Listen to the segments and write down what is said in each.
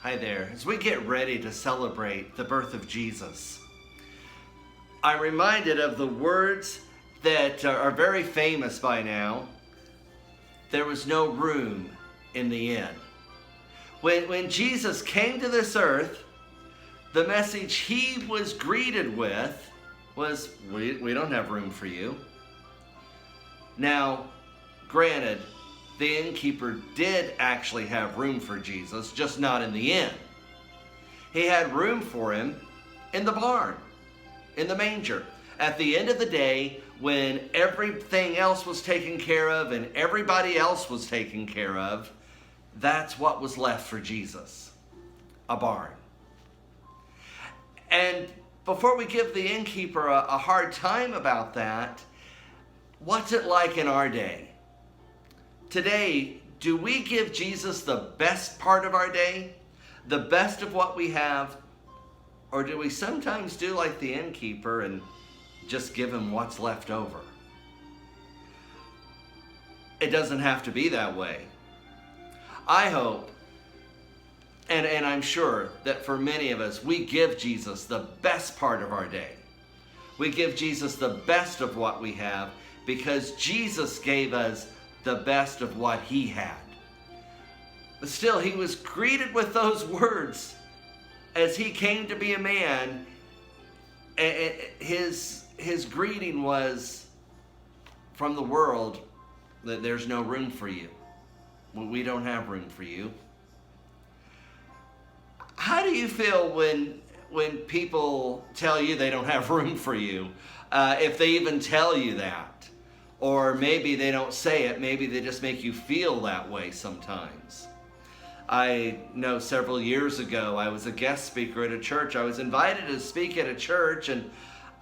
Hi there. As we get ready to celebrate the birth of Jesus, I'm reminded of the words that are very famous by now. There was no room in the inn. When Jesus came to this earth, the message he was greeted with was, we don't have room for you. Now, granted, the innkeeper did actually have room for Jesus, just not in the inn. He had room for him in the barn, in the manger. At the end of the day, when everything else was taken care of and everybody else was taken care of, that's what was left for Jesus, a barn. And before we give the innkeeper a hard time about that, what's it like in our day? Today, do we give Jesus the best part of our day? The best of what we have? Or do we sometimes do like the innkeeper and just give him what's left over? It doesn't have to be that way. I hope, and I'm sure that for many of us, we give Jesus the best part of our day. We give Jesus the best of what we have because Jesus gave us the best of what he had. But still, he was greeted with those words as he came to be a man. His greeting was from the world that there's no room for you. We don't have room for you. How do you feel when people tell you they don't have room for you? If they even tell you that? Or maybe they don't say it, maybe they just make you feel that way sometimes. I know several years ago, I was a guest speaker at a church. I was invited to speak at a church, and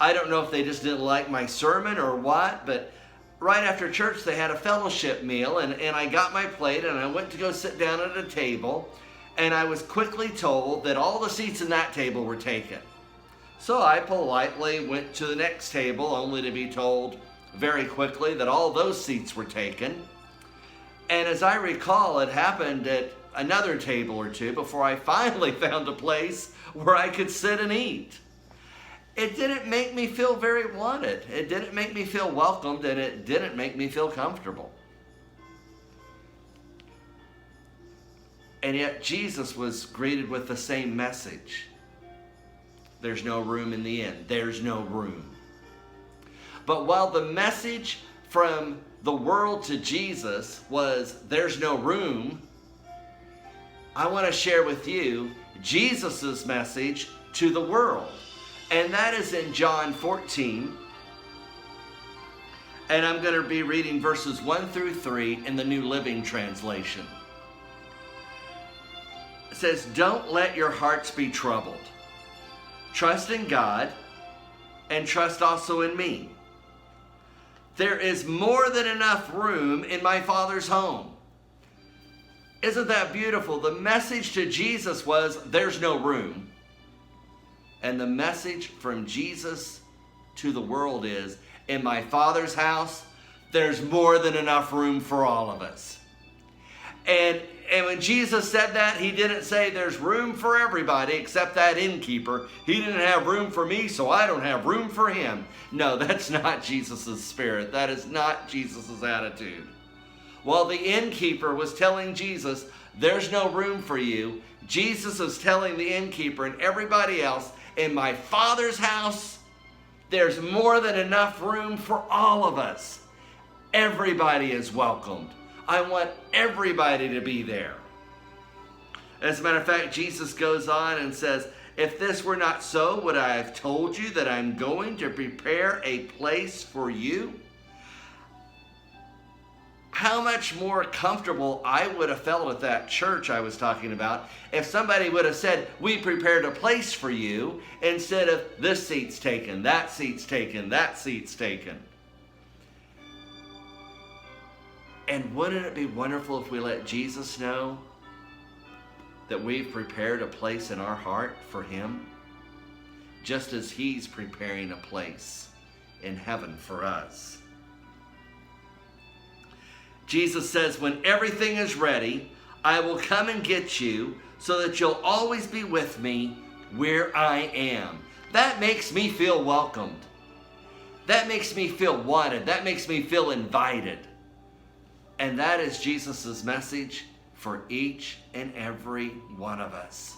I don't know if they just didn't like my sermon or what, but right after church they had a fellowship meal, and I got my plate and I went to go sit down at a table, and I was quickly told that all the seats in that table were taken. So I politely went to the next table, only to be told very quickly that all those seats were taken. And as I recall, it happened at another table or two before I finally found a place where I could sit and eat. It didn't make me feel very wanted. It didn't make me feel welcomed, and it didn't make me feel comfortable. And yet Jesus was greeted with the same message. There's no room in the inn. There's no room. But while the message from the world to Jesus was, there's no room, I want to share with you Jesus' message to the world. And that is in John 14. And I'm going to be reading verses 1 through 3 in the New Living Translation. It says, "Don't let your hearts be troubled. Trust in God and trust also in me. There is more than enough room in my Father's home." Isn't that beautiful? The message to Jesus was, there's no room. And the message from Jesus to the world is, in my Father's house, there's more than enough room for all of us. And when Jesus said that, he didn't say there's room for everybody except that innkeeper. He didn't have room for me, so I don't have room for him. No, that's not Jesus' spirit. That is not Jesus' attitude. While the innkeeper was telling Jesus, there's no room for you, Jesus is telling the innkeeper and everybody else, in my Father's house, there's more than enough room for all of us. Everybody is welcomed. I want everybody to be there. As a matter of fact, Jesus goes on and says, if this were not so, would I have told you that I'm going to prepare a place for you? How much more comfortable I would have felt at that church I was talking about if somebody would have said, we prepared a place for you, instead of this seat's taken, that seat's taken, that seat's taken. And wouldn't it be wonderful if we let Jesus know that we've prepared a place in our heart for him, just as he's preparing a place in heaven for us? Jesus says, when everything is ready, I will come and get you so that you'll always be with me where I am. That makes me feel welcomed. That makes me feel wanted. That makes me feel invited. And that is Jesus' message for each and every one of us.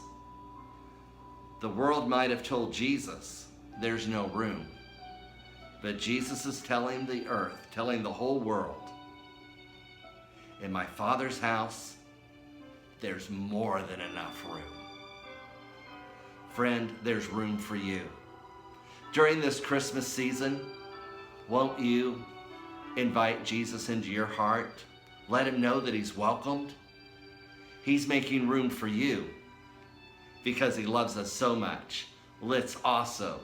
The world might have told Jesus there's no room. But Jesus is telling the earth, telling the whole world, in my Father's house, there's more than enough room. Friend, there's room for you. During this Christmas season, won't you invite Jesus into your heart? Let him know that he's welcomed. He's making room for you because he loves us so much. Let's also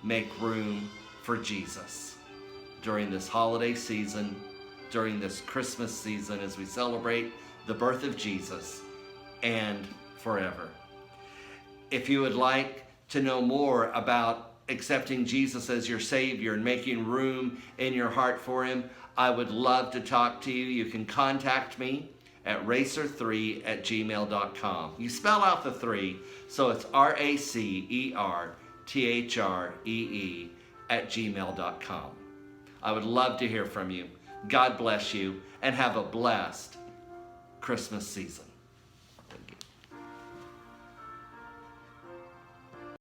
make room for Jesus during this holiday season, during this Christmas season, as we celebrate the birth of Jesus and forever. If you would like to know more about accepting Jesus as your Savior and making room in your heart for him, I would love to talk to you. You can contact me at racer3@gmail.com. You spell out the 3, so it's racertree@gmail.com. I would love to hear from you. God bless you, and have a blessed Christmas season.